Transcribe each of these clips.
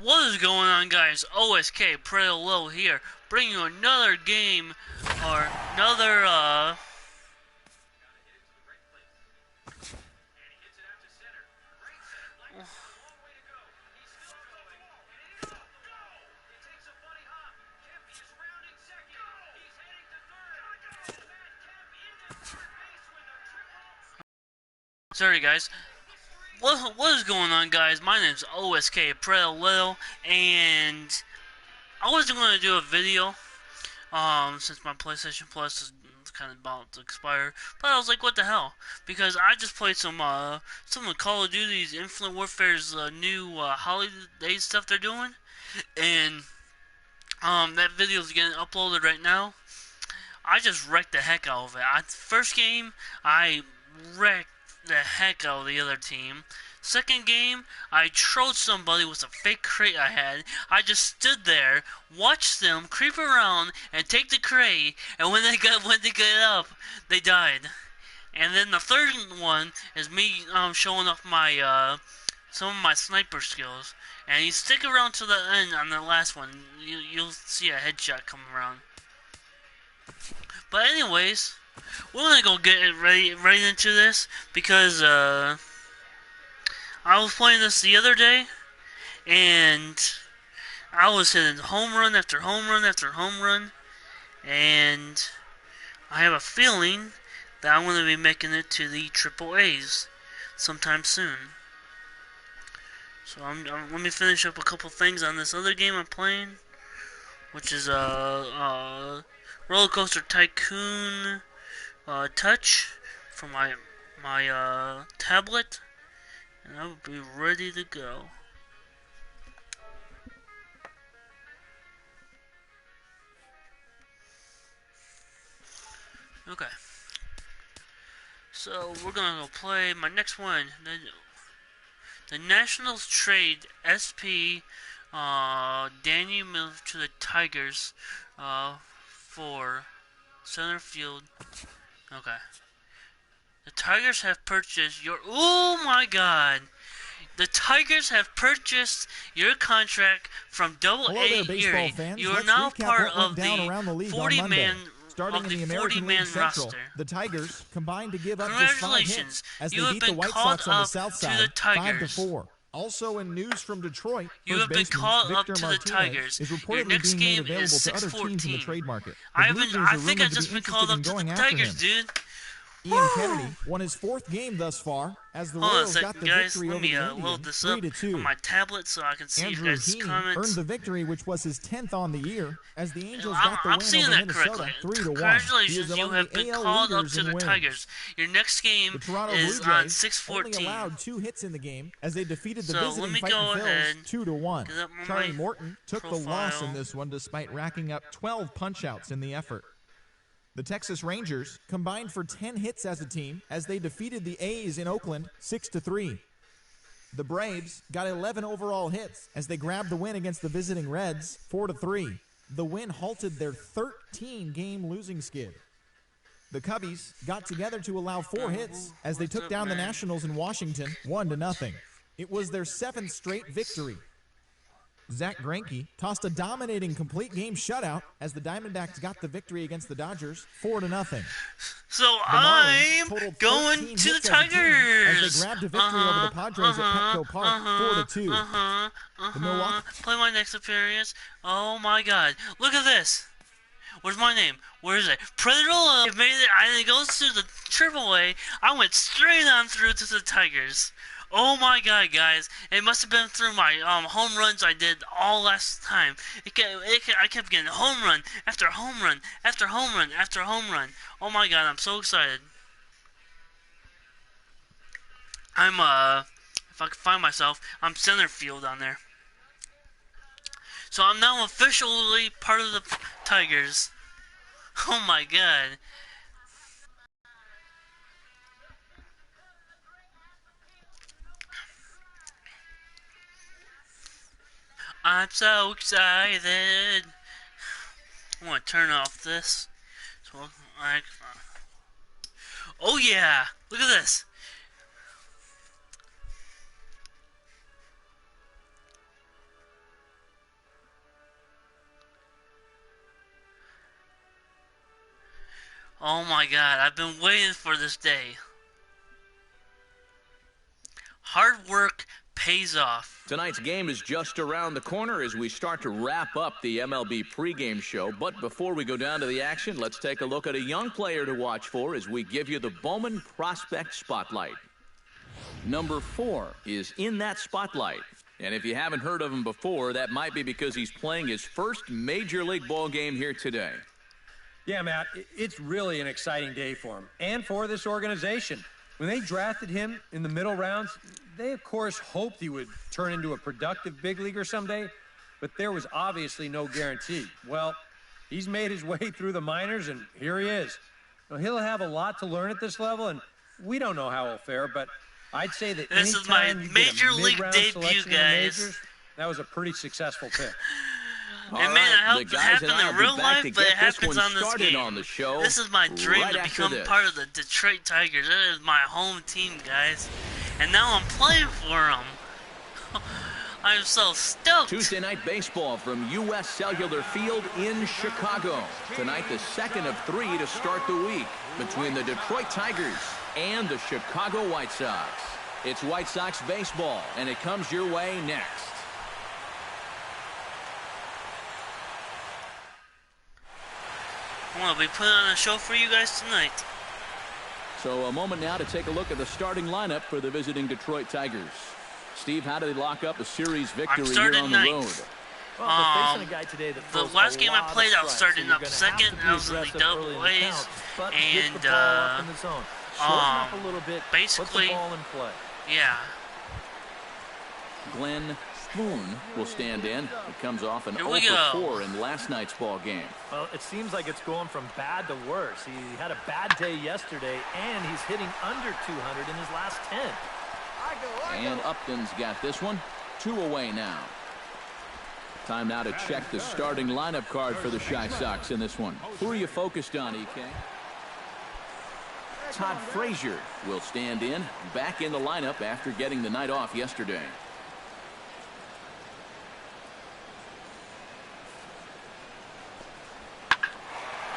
What is going on, guys? OSK PredatorLittle here, bringing you another game, or another, sorry guys. What is going on, guys? My name is OSK PredatorLittle, and I wasn't going to do a video, since my PlayStation Plus is kind of about to expire, but I was like, what the hell? Because I just played some of Call of Duty's Infinite Warfare's new holiday stuff they're doing, and that video is getting uploaded right now. I just wrecked the heck out of it. First game, I wrecked the heck out of the other team. Second game, I trolled somebody with a fake crate I had. I just stood there, watched them creep around and take the crate, and when they got up, they died. And then the third one is me showing off my some of my sniper skills. And you stick around to the end on the last one, you'll see a headshot come around. But anyways, we're gonna go get it right into this because I was playing this the other day and I was hitting home run after home run after home run, and I have a feeling that I'm gonna be making it to the triple A's sometime soon. So let me finish up a couple things on this other game I'm playing, which is Roller Coaster Tycoon Touch for my tablet, and I will be ready to go. Okay, so we're gonna go play my next one. The Nationals trade SP Danny moved to the Tigers for center field. Okay. The Tigers have purchased your... Oh my god! The Tigers have purchased your contract from Double A Erie. You are now part of the 40-man Starting in the American League Central, the Tigers combined to give up just 5 hits as they beat the White Sox on the south side 5-4. Also in news from Detroit, first baseman Victor Martinez is reportedly being made available to other teams in the trade market. I think I've just been called up to the Tigers, dude. Ian Kennedy won his 4th game thus far as the Royals got the victory over the Indians, load this up 3-2. on my tablet so I can see Andrew you guys' Heaney comments. earned the victory, which was his 10th on the year, as the Angels got the I'm win seeing over that Minnesota correctly. 3-1. Congratulations, you have been called up to the Tigers. Your next game The Toronto is Blue on Jays 6/14. only allowed 2 hits in the game as they defeated the So, let visiting me Fighting go ahead, Phils 2-1. get up on Charlie my Morton took the profile. loss in this one despite racking up 12 punch-outs in the effort. The Texas Rangers combined for 10 hits as a team as they defeated the A's in Oakland 6-3. The Braves got 11 overall hits as they grabbed the win against the visiting Reds 4-3. The win halted their 13-game losing skid. The Cubbies got together to allow 4 hits as they took down the Nationals in Washington 1-0. It was their 7th straight victory. Zach Greinke tossed a dominating complete game shutout as the Diamondbacks got the victory against the Dodgers 4-0. So I'm going to the Tigers. As they grabbed a victory over the Padres at Petco Park 4-2. The Milwaukee Play my next appearance. Oh my god. Look at this. Where's my name? Where is it? PredatorLittle. It made it. I didn't go to the AAA. I went straight on through to the Tigers. Oh my god, guys. It must have been through my home runs I did all last time. I kept getting home run after home run after home run after home run. Oh my god, I'm so excited. I'm if I can find myself, I'm center field down there. So I'm now officially part of the Tigers. Oh my god. I'm so excited. I want to turn off this. So oh yeah! Look at this. Oh my god, I've been waiting for this day. Hard work pays off. Tonight's game is just around the corner as we start to wrap up the MLB pregame show. But before we go down to the action, let's take a look at a young player to watch for as we give you the Bowman Prospect Spotlight. Number 4 is in that spotlight. And if you haven't heard of him before, that might be because he's playing his first Major League ball game here today. Yeah, Matt, it's really an exciting day for him and for this organization. When they drafted him in the middle rounds, they, of course, hoped he would turn into a productive big leaguer someday, but there was obviously no guarantee. Well, he's made his way through the minors, and here he is. Now, he'll have a lot to learn at this level, and we don't know how he'll fare, but I'd say that this is my Major League debut, guys. That was a pretty successful pick. It may not happen in real life, but it happens on this game. On the show this is my dream right to become this. part of the Detroit Tigers. That is my home team, guys. And now I'm playing for them. I'm so stoked. Tuesday night baseball from U.S. Cellular Field in Chicago. Tonight, the second of 3 to start the week between the Detroit Tigers and the Chicago White Sox. It's White Sox baseball, and it comes your way next. I'm going to be putting on a show for you guys tonight. So a moment now to take a look at the starting lineup for the visiting Detroit Tigers. Steve, how do they lock up a series victory here on the road? Well, a guy today that the last game I played, I was starting up second, and I was in the double A's, and basically, yeah. Glenn Boone will stand in. He comes off an 0 for 4 in last night's ball game. Well, it seems like it's going from bad to worse. He had a bad day yesterday, and he's hitting under 200 in his last 10. And Upton's got this one. 2 away now. Time now to check the starting lineup card for the Chi Sox in this one. Who are you focused on, EK? Todd Frazier will stand in, back in the lineup after getting the night off yesterday.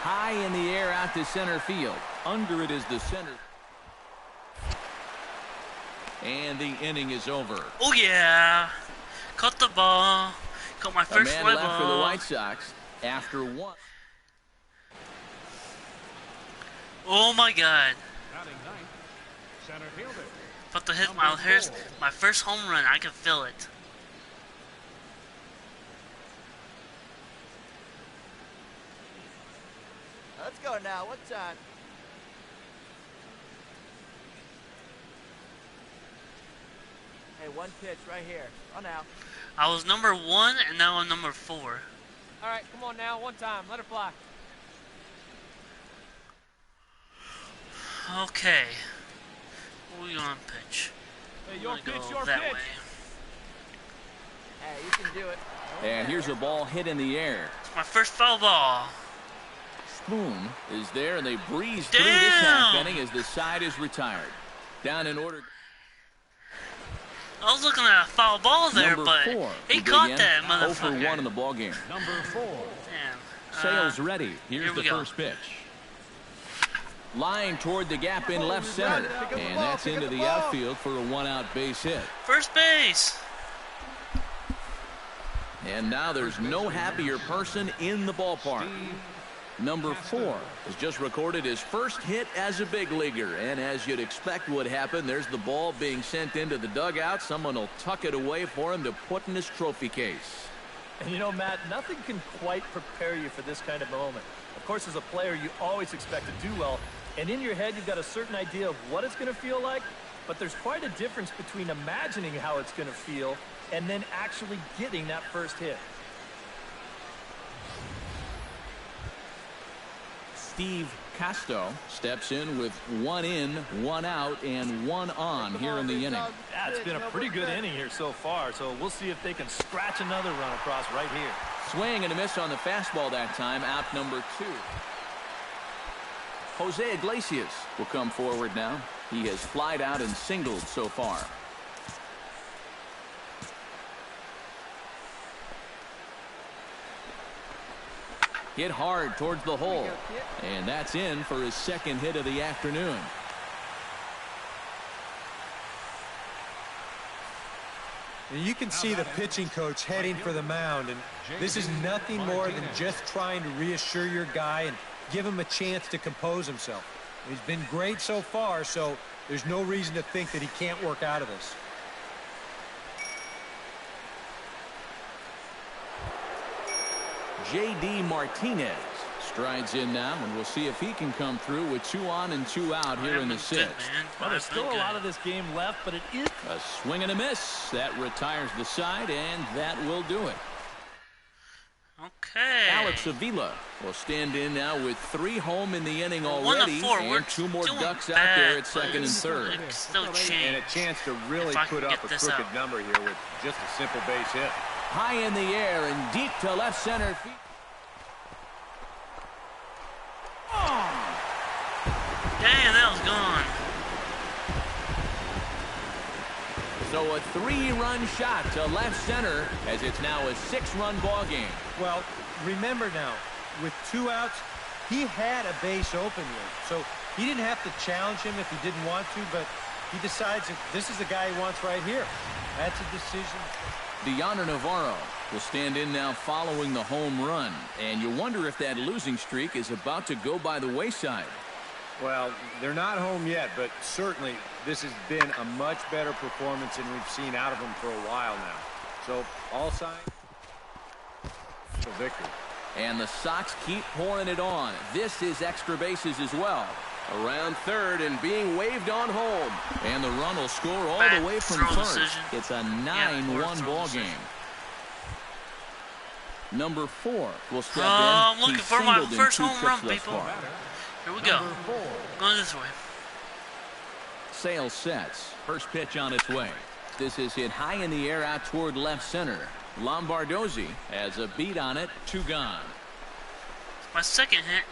High in the air out to center field. Under it is the center. And the inning is over. Oh, yeah. Caught the ball. Caught my first fly ball. A man left for the White Sox after 1. Oh, my God. About to hit my first home run. I can feel it. Let's go now. What time? Hey, one pitch right here. Oh, now. I was number 1, and now I'm number 4. All right, come on now. One time. Let it fly. Okay. Who are you gonna pitch? Hey, your pitch, your that pitch. Way. Hey, you can do it. And here's a ball hit in the air. It's my first foul ball. Spoon is there, and they breeze through this half inning as the side is retired. Down in order. I was looking at a foul ball there, but he caught that motherfucker. 0 for 1 in the ball game. Number 4. Damn. Sales ready. Here's the first pitch. Lying toward the gap in left center. And that's into the outfield for a 1-out base hit. First base. And now there's no happier person in the ballpark. Number 4 has just recorded his first hit as a big leaguer. And as you'd expect would happen, there's the ball being sent into the dugout. Someone will tuck it away for him to put in his trophy case. And you know, Matt, nothing can quite prepare you for this kind of moment. Of course, as a player, you always expect to do well. And in your head, you've got a certain idea of what it's going to feel like. But there's quite a difference between imagining how it's going to feel and then actually getting that first hit. Steve Casto steps in with 1 in, 1 out, and 1 on here in the inning. Yeah, it's been a pretty good inning here so far, so we'll see if they can scratch another run across right here. Swing and a miss on the fastball that time, out number 2. Jose Iglesias will come forward now. He has flied out and singled so far. Hit hard towards the hole. And that's in for his second hit of the afternoon. And you can see the pitching coach heading for the mound, and this is nothing more than just trying to reassure your guy and give him a chance to compose himself. He's been great so far, so there's no reason to think that he can't work out of this. J.D. Martinez strides in now, and we'll see if he can come through with 2 on and 2 out here in the 6th. Well, there's still a lot of this game left, but it is A swing and a miss. That retires the side, and that will do it. Okay. Alex Avila will stand in now with 3 home in the inning 1 to already, 4. We're and 2 more doing ducks out bad, there at second and but third. it's still change. And a chance to really if I put can up get a this crooked out. number here with just a simple base hit. High in the air and deep to left center field. Damn, that was gone. So a 3-run shot to left center as it's now a 6-run ball game. Well, remember now, with 2 outs, he had a base open here. So he didn't have to challenge him if he didn't want to, but he decides if this is the guy he wants right here. That's a decision. Deoner Navarro will stand in now following the home run. And you wonder if that losing streak is about to go by the wayside. Well, they're not home yet, but certainly this has been a much better performance than we've seen out of them for a while now. So all signs for victory. And the Sox keep pouring it on. This is extra bases as well. Around third and being waved on home. And the run will score all the way from first. Decision. It's a 9-1 ball game. Number 4 will step in. I'm looking He's for my singled in first 2 home run, trips thus people. far. Here we go. Going this way. Sale sets. First pitch on its way. This is hit high in the air out toward left center. Lombardozzi has a beat on it. 2 gone. My second hit.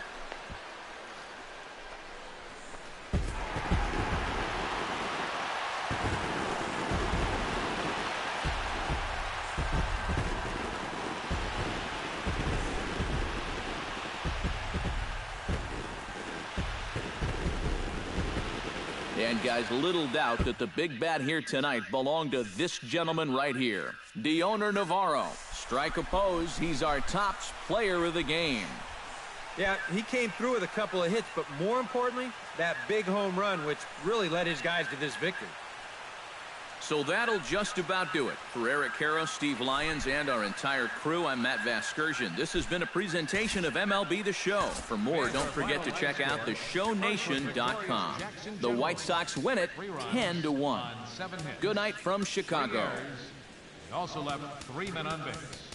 And guys, little doubt that the big bat here tonight belonged to this gentleman right here. Deoner Navarro. Strike oppose. He's our top player of the game. Yeah, he came through with a couple of hits, but more importantly, that big home run, which really led his guys to this victory. So that'll just about do it. For Eric Caro, Steve Lyons, and our entire crew, I'm Matt Vasgersian. This has been a presentation of MLB The Show. For more, don't forget to check out theshownation.com. The White Sox win it 10-1. Good night from Chicago. He also left 3 men on base.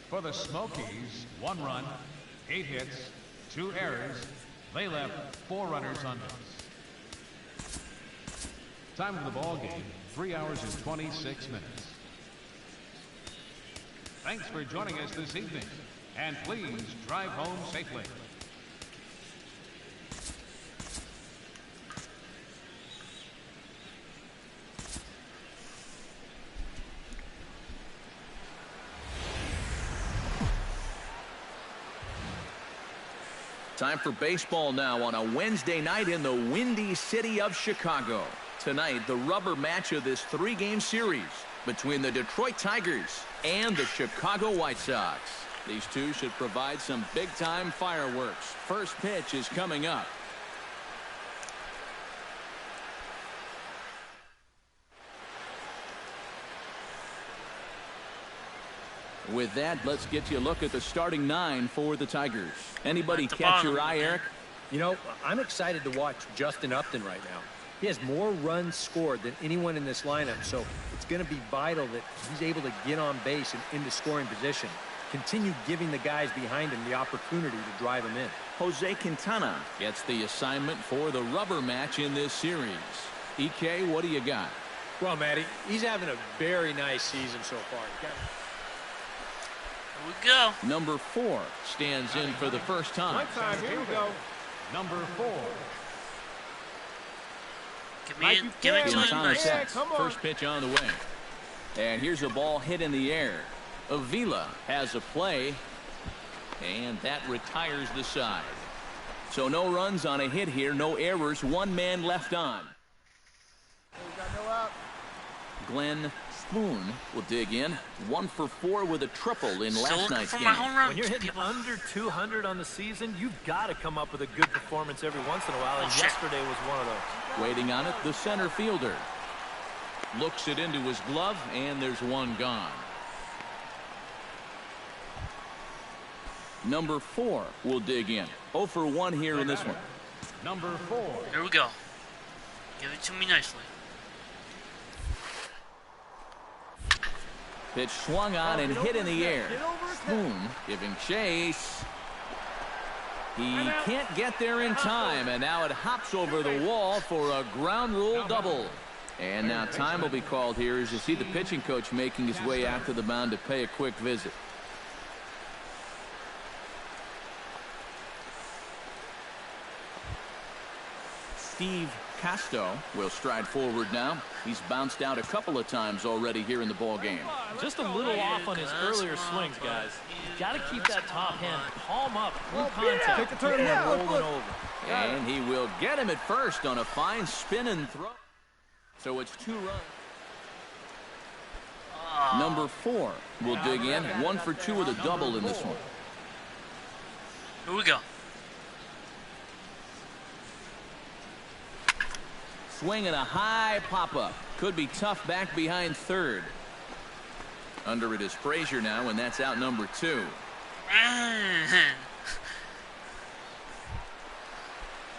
For the Smokies, 1 run, 8 hits, 2 errors. They left 4 runners on base. Time of the ball game, 3 hours and 26 minutes. Thanks for joining us this evening, and please drive home safely. Time for baseball now on a Wednesday night in the windy city of Chicago. Tonight, the rubber match of this 3-game series between the Detroit Tigers and the Chicago White Sox. These two should provide some big-time fireworks. First pitch is coming up. With that, let's get you a look at the starting 9 for the Tigers. Anybody catch your eye, Eric? You know, I'm excited to watch Justin Upton right now. He has more runs scored than anyone in this lineup, so it's going to be vital that he's able to get on base and into scoring position. Continue giving the guys behind him the opportunity to drive him in. Jose Quintana gets the assignment for the rubber match in this series. EK, what do you got? Well, Matty, he's having a very nice season so far. Here we go. Number 4 stands in for the first time. Here we go. Number 4. Give it to him. Quintana Nice. sets. First pitch on the way. And here's a ball hit in the air. Avila has a play, and that retires the side. So no runs on a hit here, no errors, one man left on. Glenn Spoon will dig in. 1 for 4 with a triple in last night's game. When you're hitting under 200 on the season, you've got to come up with a good performance every once in a while, and yesterday was one of those. Waiting on it, the center fielder. Looks it into his glove, and there's one gone. Number 4 will dig in. 0 for 1 here in this one. Number 4. Here we go. Give it to me nicely. Pitch swung on and hit in the air. Spoon giving chase. He can't get there in time, and now it hops over the wall for a ground rule double. And now time will be called here as you see the pitching coach making his way out to the mound to pay a quick visit. Steve Casto will stride forward now. He's bounced out a couple of times already here in the ball game. Just a little off on his earlier swings, guys. You've got to keep that top hand palm up through contact and rolling over. And he will get him at first on a fine spin and throw. So it's 2 runs. Number 4 will dig in. 1 for 2 with a double in this one. Here we go. Swinging a high pop-up. Could be tough back behind third. Under it is Frazier now, and that's out number 2.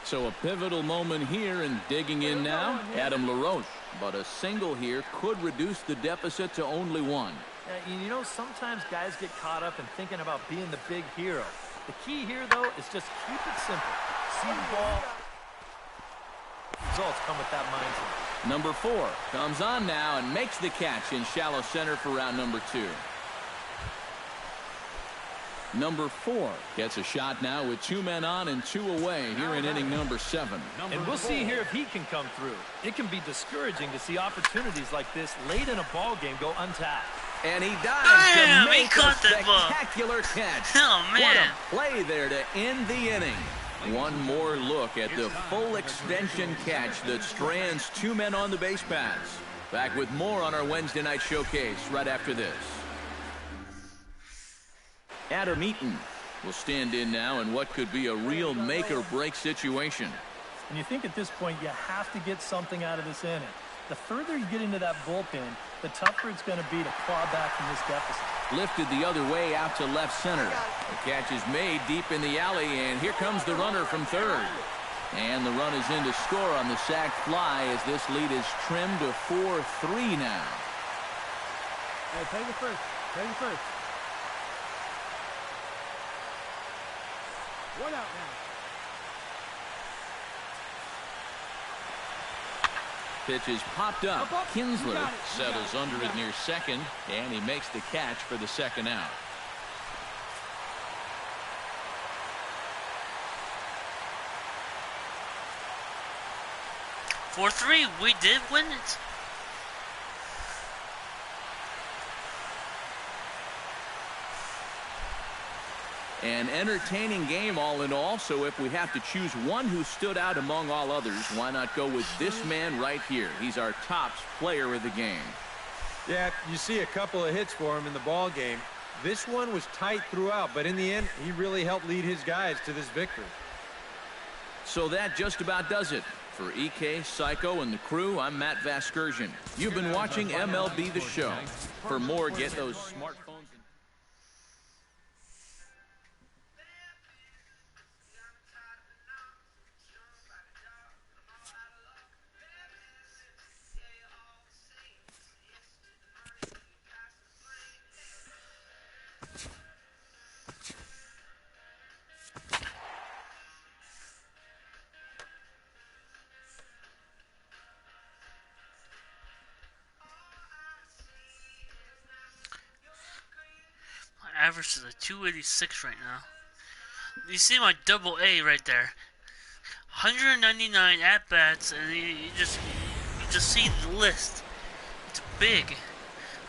So a pivotal moment here, and digging in now, Adam LaRoche. But a single here could reduce the deficit to only 1. You know, sometimes guys get caught up in thinking about being the big hero. The key here, though, is just keep it simple. See the ball. Results come with that mindset. Number 4 comes on now and makes the catch in shallow center for round number 2. Number 4 gets a shot now with 2 men on and 2 away here in inning number 7. And we'll see here if he can come through. It can be discouraging to see opportunities like this late in a ball game go untapped. And he dives to make a spectacular catch. Oh, man. What a play there to end the inning. One more look at the full extension catch that strands 2 men on the base paths. Back with more on our Wednesday night showcase right after this. Adam Eaton will stand in now in what could be a real make-or-break situation. And you think at this point you have to get something out of this inning. The further you get into that bullpen, the tougher it's going to be to claw back from this deficit. Lifted the other way out to left center. The catch is made deep in the alley, and here comes the runner from third. And the run is in to score on the sac fly as this lead is trimmed to 4-3 now. Hey, take it first. Take it first. 1 out now. Pitch is popped up. Kinsler settles under it near second, and he makes the catch for the second out. For 3, we did win it. An entertaining game all in all, so if we have to choose one who stood out among all others, why not go with this man right here? He's our top player of the game. Yeah, you see a couple of hits for him in the ball game. This one was tight throughout, but in the end, he really helped lead his guys to this victory. So that just about does it. For EK, Psycho, and the crew, I'm Matt Vasgersian. You've been watching MLB The Show. For more, get those smartphones. Average is a 286 right now. You see my double A right there. 199 at bats, and you just see the list. It's big.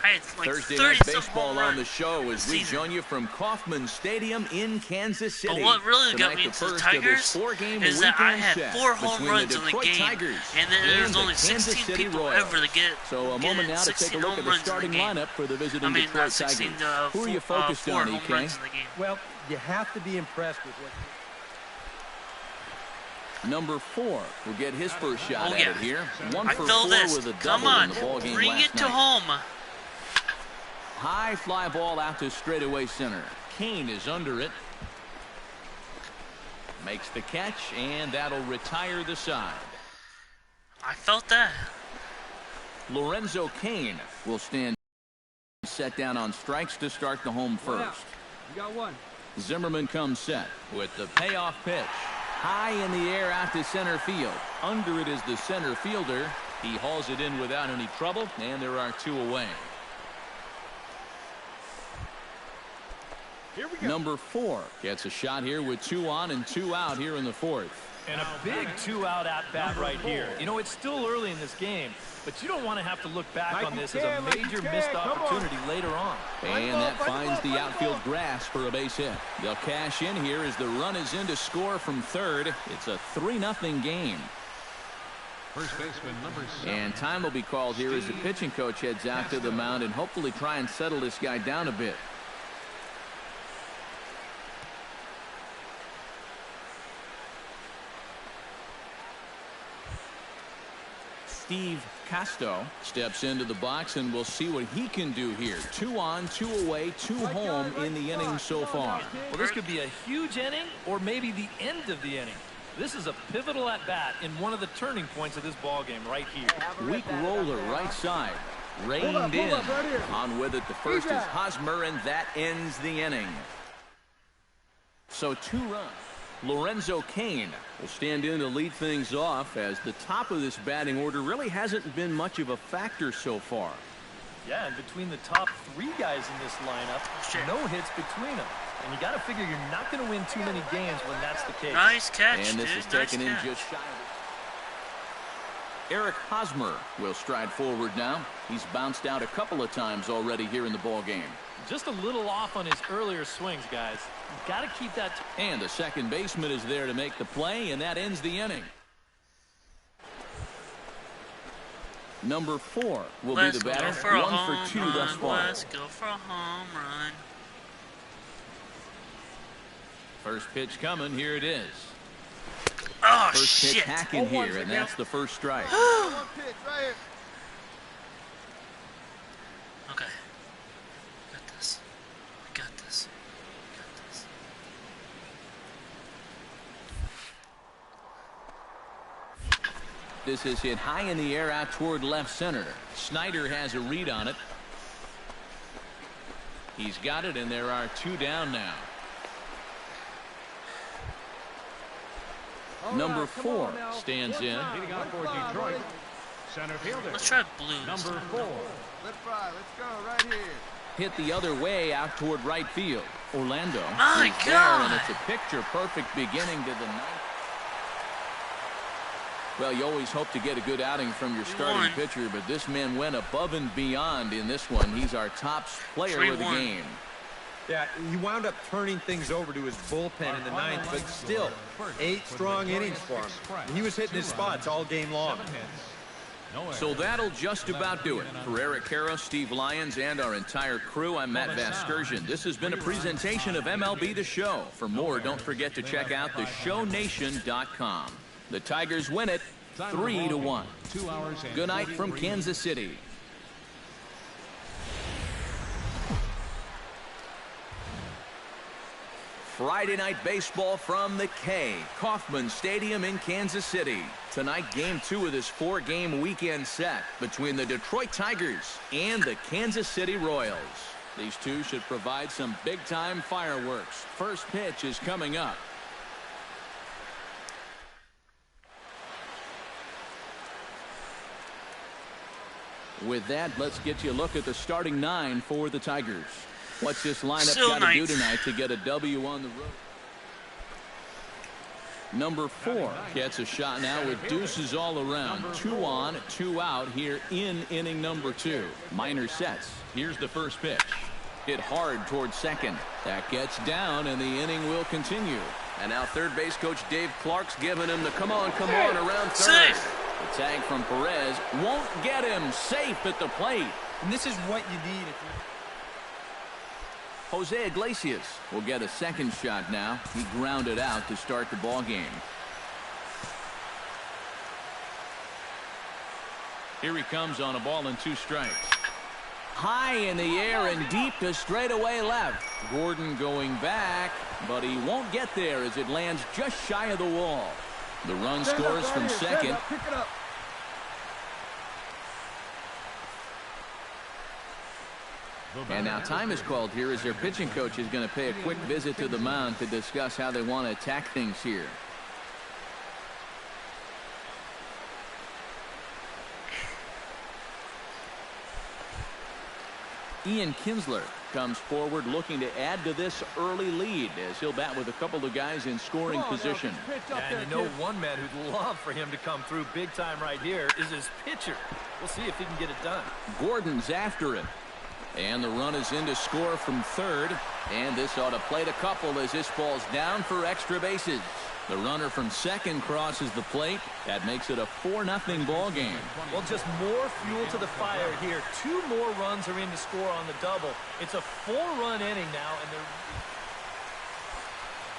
I had like Thursday 30 Night some Baseball home on runs the show as we season. join you from Kauffman Stadium in Kansas City. But what really got Tonight, me the into the first of this Tigers four-game is that I weekend had set 4 home between runs the in the Detroit game, Tigers and then there's the only Kansas 16 City people Royals. ever to get So a moment now to take a look at the starting lineup for the visiting I mean, Detroit not 16, Tigers. Who are you focused 4 on, home EK? runs in the game. Well, you have to be impressed with what... Number 4 will get his first shot Oh, at yeah. it here. 1 I for feel 4 this. with a Come double on. in the ball game Bring last it to night. home. High fly ball out to straightaway center. Kane is under it. Makes the catch, and that'll retire the side. I felt that. Lorenzo Kane will stand set down on strikes to start the home first. You got one. Zimmerman comes set with the payoff pitch. High in the air out to center field. Under it is the center fielder. He hauls it in without any trouble, and there are 2 away. Here we go. Number 4 gets a shot here with 2 on and 2 out here in the 4th. And a big 2-out at-bat right here. You know, it's still early in this game, but you don't want to have to look back on this as a major missed opportunity later on. And that finds the outfield grass for a base hit. They'll cash in here as the run is in to score from third. It's a 3-0 game. First baseman number 7. And time will be called here as the pitching coach heads out to the mound and hopefully try and settle this guy down a bit. Steve Casto steps into the box, and we'll see what he can do here. 2 on, 2 away, 2 home in the inning so far. Well, this could be a huge inning or maybe the end of the inning. This is a pivotal at-bat in one of the turning points of this ball game right here. Weak roller right side. Reined in. On with it, the first is Hosmer, and that ends the inning. So 2 runs. Lorenzo Kane will stand in to lead things off, as the top of this batting order really hasn't been much of a factor so far. Yeah, and between the top 3 guys in this lineup, no hits between them. And you got to figure you're not going to win too many games when that's the case. Nice catch, And this dude. is taken nice in just shy of it. Eric Hosmer will stride forward now. He's bounced out a couple of times already here in the ball game. Just a little off on his earlier swings, guys. You've got to keep that. And the second baseman is there to make the play, and that ends the inning. Number 4 will be the batter. 1 for 2 thus far. Let's go for a home run. First pitch coming. Here it is. Oh, First pitch shit. hacking here, and that's the first strike. One pitch right here. Okay. Got this. Got this. Got this. This is hit high in the air out toward left center. Snyder has a read on it. He's got it, and there are 2 down now. Number 4 stands in. Leading off for Detroit, center fielder Let's try blues. number 4. Let's fly. Let's go right here. Hit the other way out toward right field. Orlando My is there, God. and it's a picture-perfect beginning to the ninth. Well, you always hope to get a good outing from your starting won. pitcher, but this man went above and beyond in this one. He's our top player of the 3-1. game. Yeah, he wound up turning things over to his bullpen in the 9th, but still, 8 strong innings for him. And he was hitting his spots all game long. So that'll just about do it. For Eric Harris, Steve Lyons, and our entire crew, I'm Matt Vasgersian. This has been a presentation of MLB The Show. For more, don't forget to check out theshownation.com. The Tigers win it 3-1. Good night from Kansas City. Friday night baseball from the K, Kauffman Stadium in Kansas City. Tonight, game 2 of this 4-game weekend set between the Detroit Tigers and the Kansas City Royals. These two should provide some big-time fireworks. First pitch is coming up. With that, let's get you a look at the starting 9 for the Tigers. What's this lineup got to do tonight to get a W on the road? Number 4 gets a shot now with deuces all around. 2 on, 2 out here in inning number 2. Minor sets. Here's the first pitch. Hit hard towards second. That gets down, and the inning will continue. And now third base coach Dave Clark's giving him the come on around third. The tag from Perez won't get him. Safe at the plate. And this is what you need. Jose Iglesias will get a second shot now. He grounded out to start the ball game. Here he comes on a ball and 2 strikes. High in the air and deep to straightaway left. Gordon going back, but he won't get there as it lands just shy of the wall. The run scores from second. Pick it up. And now time is called here as their pitching coach is going to pay a quick visit to the mound to discuss how they want to attack things here. Ian Kinsler comes forward looking to add to this early lead as he'll bat with a couple of guys in scoring position. And you know, one man who'd love for him to come through big time right here is his pitcher. We'll see if he can get it done. Gordon's after it. And the run is in to score from third. And this ought to plate a couple as this ball's down for extra bases. The runner from second crosses the plate. That makes it a 4-0 ball game. Well, just more fuel to the fire here. 2 more runs are in to score on the double. It's a 4-run inning now, and they're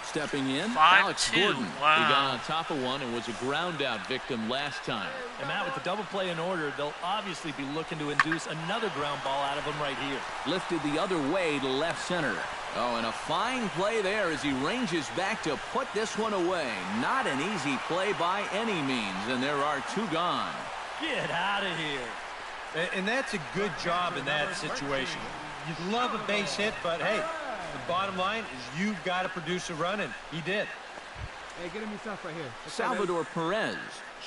stepping in, 5-2. Alex Gordon. Wow. He got on top of one and was a ground-out victim last time. And Matt, with the double play in order, they'll obviously be looking to induce another ground ball out of him right here. Lifted the other way to left center. Oh, and a fine play there as he ranges back to put this one away. Not an easy play by any means, and there are 2 gone. Get out of here. And that's a good job in that situation. You'd love a base hit, but hey, the bottom line is you've got to produce a run, and he did. Hey, get him yourself right here. Salvador Perez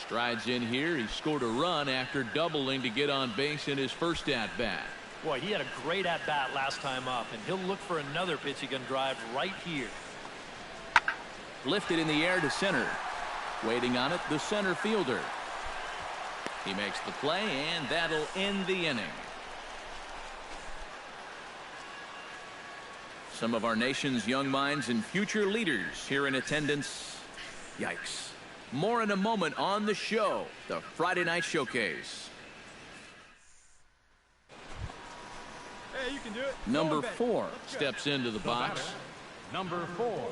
strides in here. He scored a run after doubling to get on base in his first at-bat. Boy, he had a great at-bat last time up, and he'll look for another pitch he can drive right here. Lifted in the air to center. Waiting on it, the center fielder. He makes the play, and that'll end the inning. Some of our nation's young minds and future leaders here in attendance. Yikes. More in a moment on the show, the Friday Night Showcase. Hey, you can do it. Number 4 steps into the box. Number 4.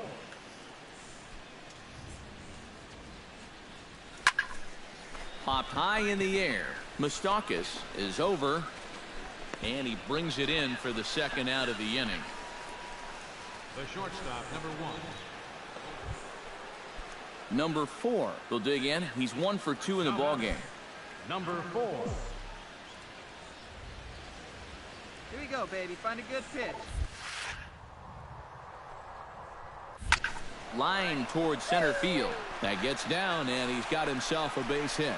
Popped high in the air. Moustakas is over, and he brings it in for the second out of the inning. The shortstop, number 1. Number 4 will dig in. He's 1 for 2 in the ball game. Number 4. Here we go, baby. Find a good pitch. Line towards center field. That gets down, and he's got himself a base hit.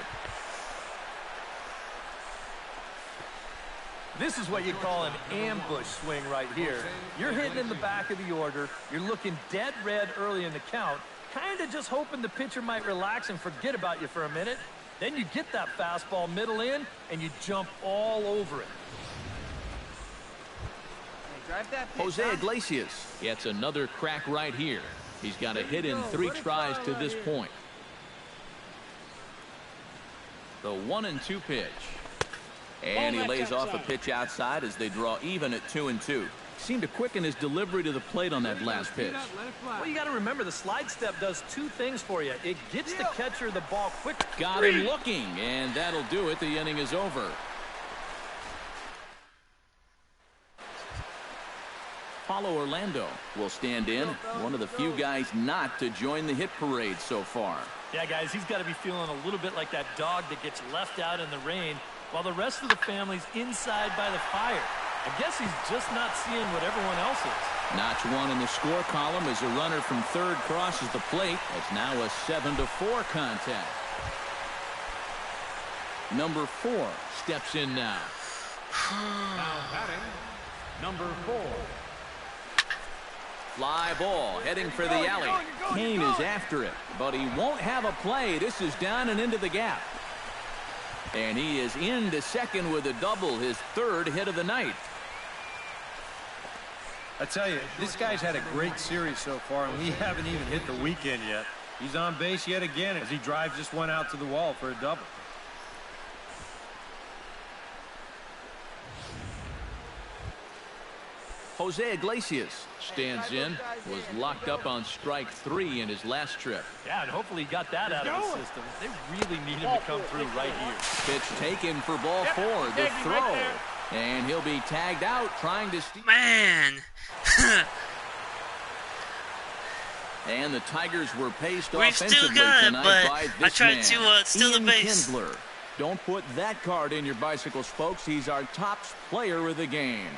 This is what you call an ambush swing right here. You're hitting in the back of the order. You're looking dead red early in the count, kind of just hoping the pitcher might relax and forget about you for a minute. Then you get that fastball middle in, and you jump all over it. Hey, drive that pitch. Jose Iglesias gets another crack right here. He's got a hit in 3 tries to this point. The 1-2 pitch. And he lays off a pitch outside as they draw even at 2-2. Seemed to quicken his delivery to the plate on that last pitch. Well, you got to remember the slide step does 2 things for you. It gets the catcher the ball quick. Got him looking, and that'll do it. The inning is over. Paulo Orlando will stand in, one of the few guys not to join the hit parade so far. Yeah, guys, he's got to be feeling a little bit like that dog that gets left out in the rain while the rest of the family's inside by the fire. I guess he's just not seeing what everyone else is. Notch 1 in the score column as a runner from third crosses the plate. It's now a 7-4 contest. Number 4 steps in now. Now batting, number 4. Fly ball heading for the alley. Kane is after it, but he won't have a play. This is down and into the gap. And he is into second with a double, his third hit of the night. I tell you, this guy's had a great series so far, and we haven't even hit the weekend yet. He's on base yet again as he drives this one out to the wall for a double. Jose Iglesias stands in, was locked up on strike 3 in his last trip. Yeah, and hopefully he got that out of the system. They really need him to come through right here. Pitch taken for ball 4, the throw. And he'll be tagged out trying to steal. Man. And the Tigers were paced We offensively still got it, tonight but by I this tried man, to steal the Ian base. Kinsler. Don't put that card in your bicycles, folks. He's our top player of the game.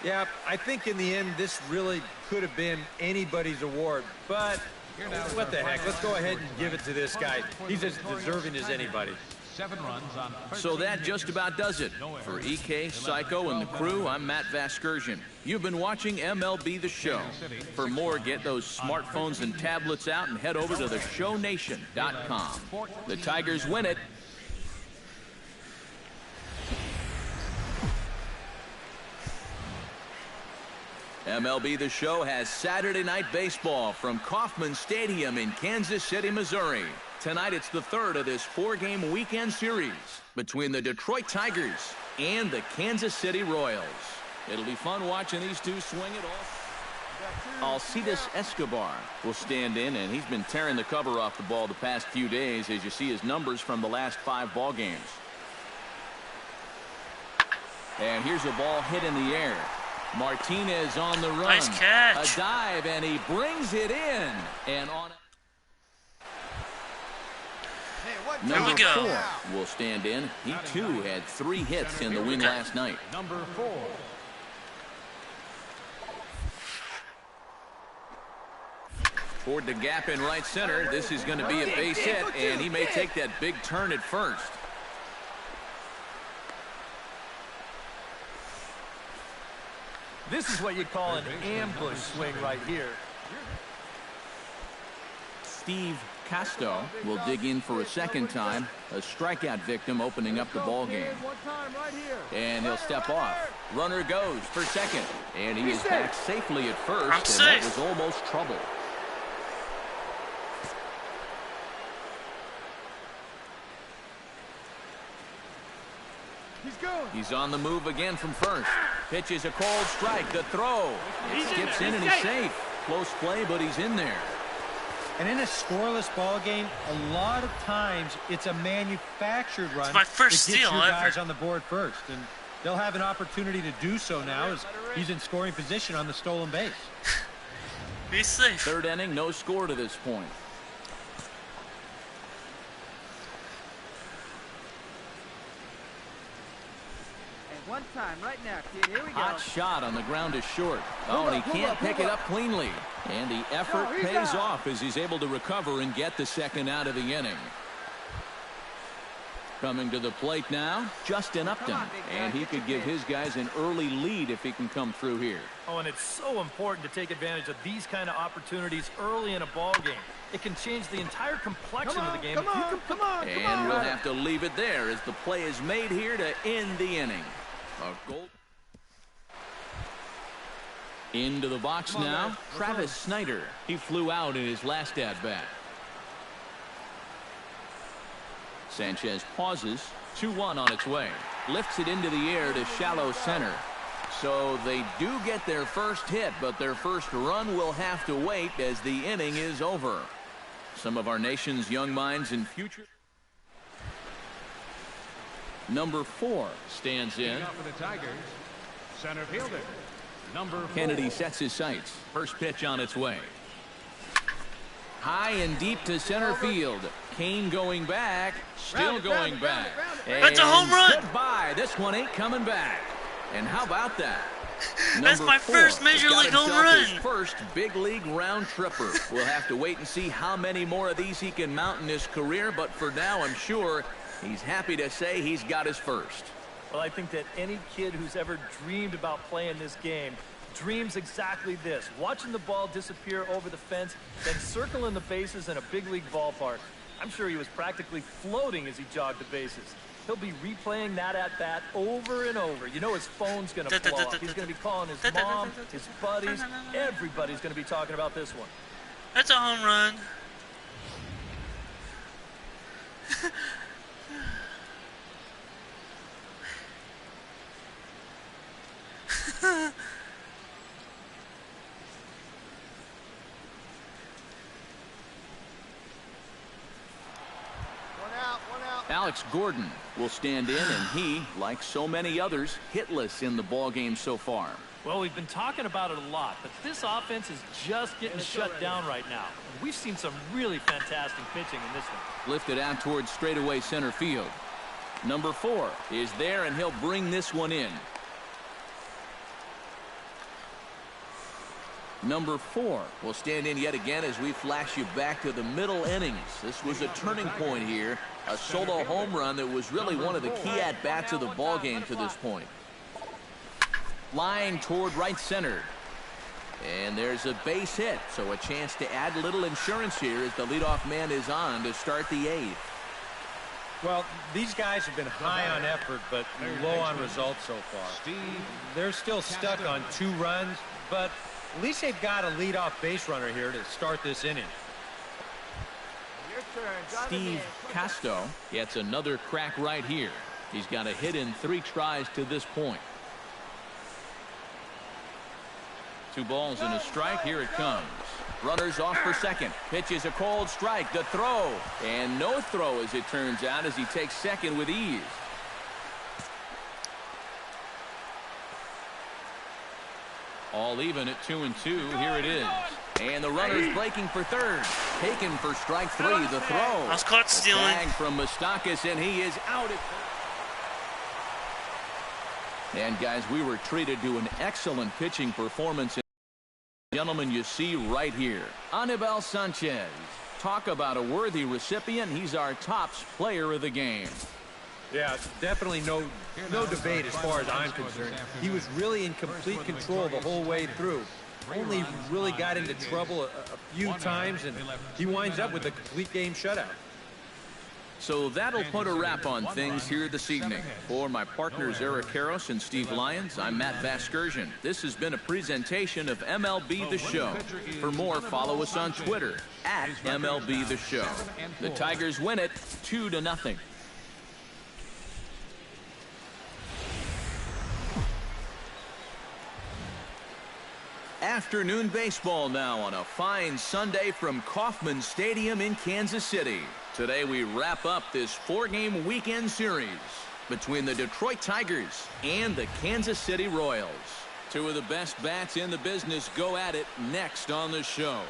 Yeah, I think in the end this really could have been anybody's award, but what the heck, let's go ahead and give it to this guy. He's as deserving as anybody. 7 runs on 13 So that just about does it. For EK, Psycho, and the crew, I'm Matt Vasgersian. You've been watching MLB The Show. For more, get those smartphones and tablets out and head over to theshownation.com. The Tigers win it. MLB The Show has Saturday Night Baseball from Kauffman Stadium in Kansas City, Missouri. Tonight it's the third of this 4-game weekend series between the Detroit Tigers and the Kansas City Royals. It'll be fun watching these two swing it all. Alcides Escobar will stand in, and he's been tearing the cover off the ball the past few days as you see his numbers from the last 5 ball games. And here's a ball hit in the air. Martinez on the run. Nice catch. A dive, and he brings it in. And on There we number go. 4 will stand in. He too had 3 hits in the win last night. Number 4. Toward the gap in right center. This is going to be a base hit, and he may take that big turn at first. This is what you call an ambush swing right here. Steve Casto will dig in for a second time. A strikeout victim opening up the ball game. And he'll step off. Runner goes for second. And he is back safely at first. I'm and safe. that was almost trouble. He's on the move again from first. Pitches a cold strike. The throw. It skips in and he's safe. Close play, but he's in there. And in a scoreless ball game, a lot of times it's a manufactured run. It's my first that gets steal your guys ever. on the board first, and they'll have an opportunity to do so now as he's in scoring position on the stolen base. Be safe. Third inning, no score to this point. One time, right now, kid. Here we go. Hot shot on the ground is short. Oh, and he can't pick it up cleanly. And the effort pays off as he's able to recover and get the second out of the inning. Coming to the plate now, Justin Upton. And he could give his guys an early lead if he can come through here. Oh, and it's so important to take advantage of these kind of opportunities early in a ball game. It can change the entire complexion of the game. Come on. And we'll have to leave it there as the play is made here to end the inning. A goal. Into the box now, Travis Snyder. He flew out in his last at-bat. Sanchez pauses. 2-1 on its way. Lifts it into the air to shallow center. So they do get their first hit, but their first run will have to wait as the inning is over. Some of our nation's young minds and future. Number 4 stands in. For the Tigers, center fielder, number 4. Kennedy sets his sights. First pitch on its way. High and deep to center field. Kane going back. Still going back. That's a home run. Goodbye. This one ain't coming back. And how about that? That's Number my 4 first Major got League home himself run. his first big league round tripper. We'll have to wait and see how many more of these he can mount in his career. But for now, I'm sure he's happy to say he's got his first. Well, I think that any kid who's ever dreamed about playing this game dreams exactly this: watching the ball disappear over the fence, then circling the bases in a big league ballpark. I'm sure he was practically floating as he jogged the bases. He'll be replaying that at-bat over and over. You know his phone's going to blow up. He's going to be calling his mom, his buddies. Everybody's going to be talking about this one. That's a home run. Alex Gordon will stand in, and he, like so many others, hitless in the ballgame so far. Well, we've been talking about it a lot, but this offense is just getting shut down right now. And we've seen some really fantastic pitching in this one. Lifted out towards straightaway center field. Number 4 is there, and he'll bring this one in. Number 4 will stand in yet again as we flash you back to the middle innings. This was a turning point here. A solo home run that was really one of the key at-bats of the ballgame to this point. Line toward right center. And there's a base hit, so a chance to add a little insurance here as the leadoff man is on to start the 8th. Well, these guys have been high on effort, but low on results so far. They're still stuck on 2 runs, but at least they've got a leadoff base runner here to start this inning. Your turn. Steve Casto gets another crack right here. He's got a hit in 3 tries to this point. 2 balls and a strike. Here it comes. Runners off for second. Pitch is a cold strike. The throw. And no throw, as it turns out, as he takes second with ease. All even at 2-2. Here it is. And the runner's breaking for third. Taken for strike 3. The throw. I was caught stealing. Tag from Moustakas, and he is out at third. And guys, we were treated to an excellent pitching performance. Gentlemen, you see right here, Anibal Sanchez. Talk about a worthy recipient. He's our tops player of the game. Yeah, definitely no debate as far as I'm concerned. He was really in complete control the whole way through. Only really got into trouble a few times, and he winds up with a complete game shutout. So that'll put a wrap on things here this evening. For my partners Eric Harros and Steve Lyons, I'm Matt Vasgersian. This has been a presentation of MLB The Show. For more, follow us on Twitter at MLB The Show. The Tigers win it 2-0. Afternoon baseball now on a fine Sunday from Kauffman Stadium in Kansas City. Today we wrap up this 4-game weekend series between the Detroit Tigers and the Kansas City Royals. 2 of the best bats in the business go at it next on the show.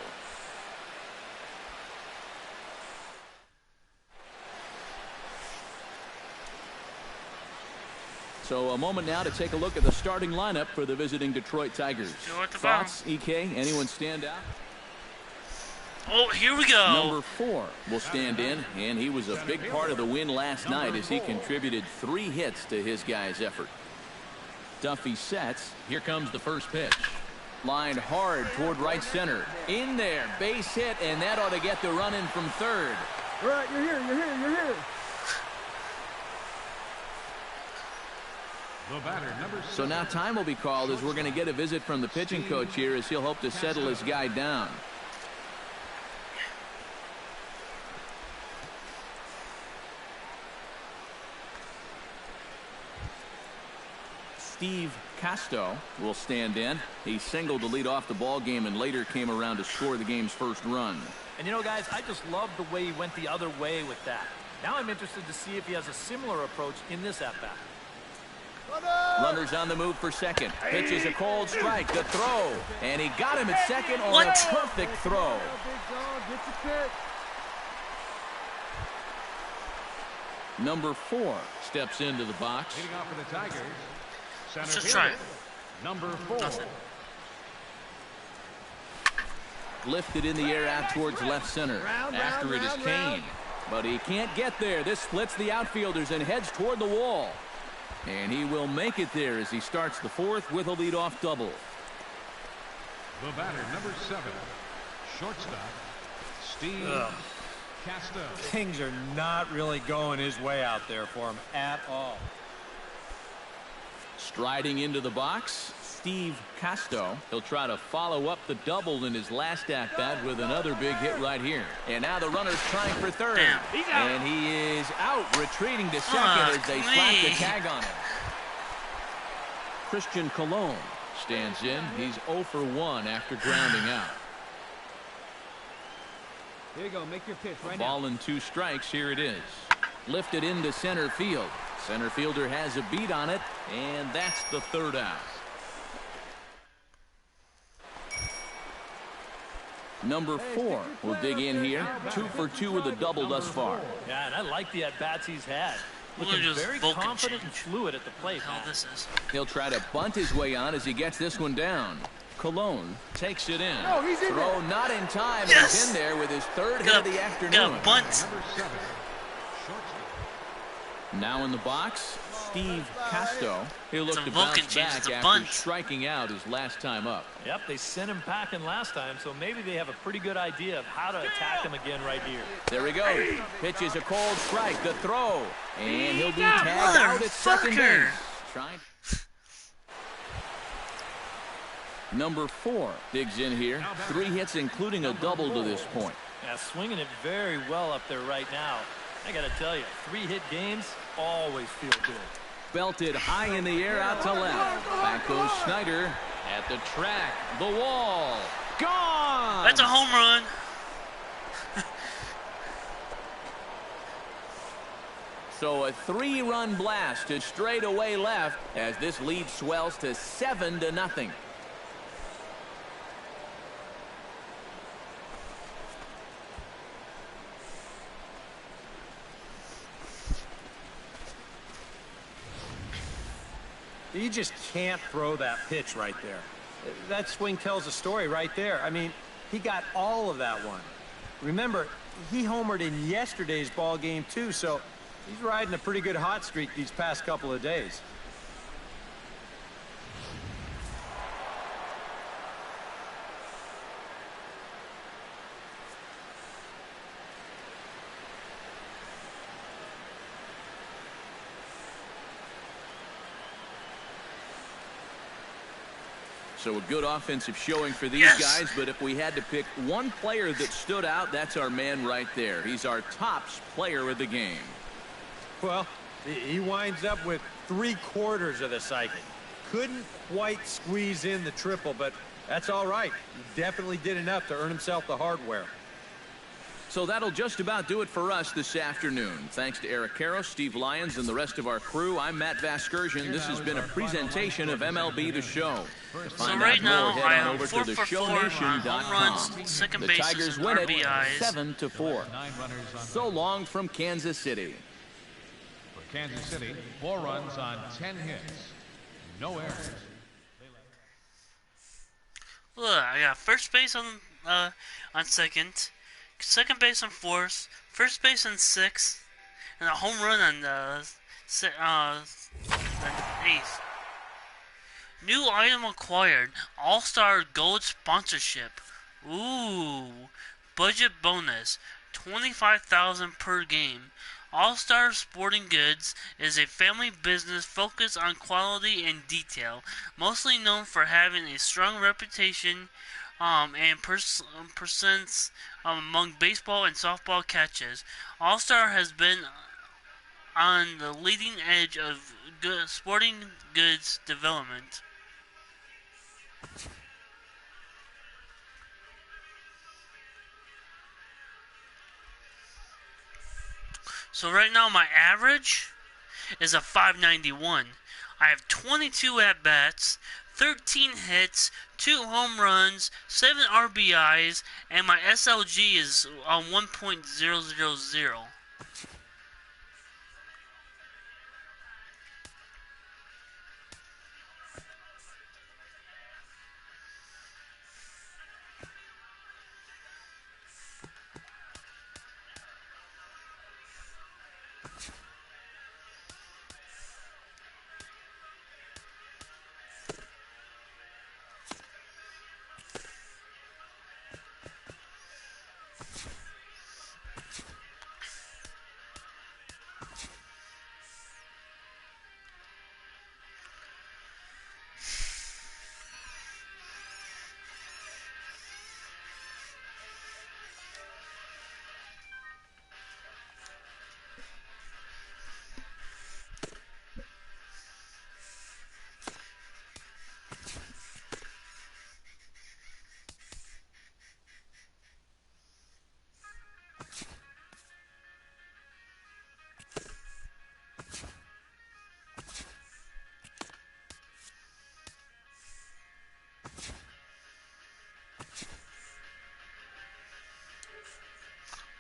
So a moment now to take a look at the starting lineup for the visiting Detroit Tigers. Thoughts, EK? Anyone stand out? Oh, here we go. Number 4 will stand in, and he was a big part of the win last night as he contributed 3 hits to his guys' effort. Duffy sets. Here comes the first pitch. Lined hard toward right center. In there, base hit, and that ought to get the run in from third. All right, you're here. So now time will be called as we're going to get a visit from the pitching coach here as he'll hope to settle his guy down. Steve Casto will stand in. He singled to lead off the ball game and later came around to score the game's first run. And you know, guys, I just love the way he went the other way with that. Now I'm interested to see if he has a similar approach in this at-bat. Runners on the move for second. Pitch is a cold strike. The throw. And he got him at second on a perfect throw. Number 4 steps into the box. Leading off for the Tigers. Let's just try it. Number 4. Nothing. Lifted in the air out towards left center. After it is Kane. But he can't get there. This splits the outfielders and heads toward the wall. And he will make it there as he starts the 4th with a leadoff double. The batter, number 7, shortstop, Steve Casto. Things are not really going his way out there for him at all. Striding into the box, Steve Casto. He'll try to follow up the double in his last at-bat with another big hit right here. And now the runner's trying for third. And he is out, retreating to second as they slap the tag on him. Christian Colon stands in. He's 0 for 1 after grounding out. Here you go. Make your pitch right now. Ball and 2 strikes. Here it is. Lifted into center field. Center fielder has a beat on it, and that's the third out. Number 4 will dig in here. 2 for 2 with a double thus far. Yeah, and I like the at-bats he's had. Looking very confident and fluid at the plate. This is. He'll try to bunt his way on as he gets this one down. Colon takes it in. No, he's in Throw there. not in time. Yes! He's in there with his third hit of the afternoon. Got a bunt. Number 7, shortstop. Now in the box, Steve Casto. He'll look It's a to Vulcan bounce change. back It's a after bunt. striking out his last time up. Yep, they sent him packing last time, so maybe they have a pretty good idea of how to attack him again right here. There he goes. Pitches a cold strike. The throw. And he'll be tagged out at second base. Trying. Number 4 digs in here. 3 hits, including a double to this point. Yeah, swinging it very well up there right now. I got to tell you, 3-hit games always feel good. Belted high in the air out to left. Back goes Snyder at the track. The wall. Gone! That's a home run. So a 3-run blast to straightaway left as this lead swells to 7-0. You just can't throw that pitch right there. That swing tells a story right there. I mean, he got all of that one. Remember, he homered in yesterday's ball game too, so he's riding a pretty good hot streak these past couple of days. So a good offensive showing for these guys, but if we had to pick one player that stood out, that's our man right there. He's our tops player of the game. Well, he winds up with 3/4 of the cycle. Couldn't quite squeeze in the triple, but that's all right. He definitely did enough to earn himself the hardware. So that'll just about do it for us this afternoon. Thanks to Eric Caro, Steve Lyons, and the rest of our crew. I'm Matt Vasgersian. This has been a presentation of MLB The Show. To find right out now, more, head I on am over 4 to for 4 on theshownation.com. home runs, second The bases, Tigers and win it RBIs. 7-4. 9 runners on So long from Kansas City. for Kansas City. 4 runs on 10 hits. No errors. Look, I got first base on second base on fourth, first base on sixth, and a home run on the eighth. New item acquired: All-Star Gold sponsorship. Ooh, budget bonus: 25,000 per game. All-Star Sporting Goods is a family business focused on quality and detail, mostly known for having a strong reputation and presence among baseball and softball catches. All-Star has been on the leading edge of sporting goods development. So right now my average is a 591. I have 22 at-bats, 13 hits, 2 home runs, 7 RBIs, and my SLG is 1.000.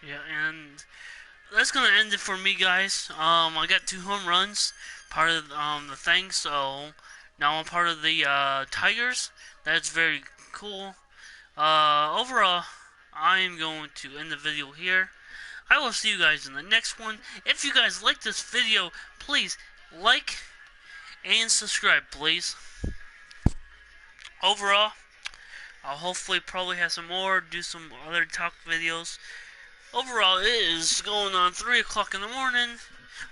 Yeah, and that's gonna end it for me, guys. I got 2 home runs, part of the thing. So now I'm part of the Tigers. That's very cool. Overall, I'm going to end the video here. I will see you guys in the next one. If you guys like this video, please like and subscribe, please. Overall, I'll hopefully probably have some more, do some other talk videos. Overall, it is going on 3 o'clock in the morning.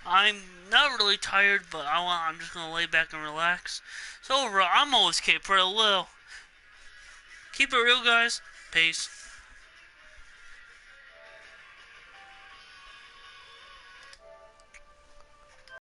I'm not really tired, but I'm just going to lay back and relax. So overall, I'm always PredatorLittle. Keep it real, guys. Peace.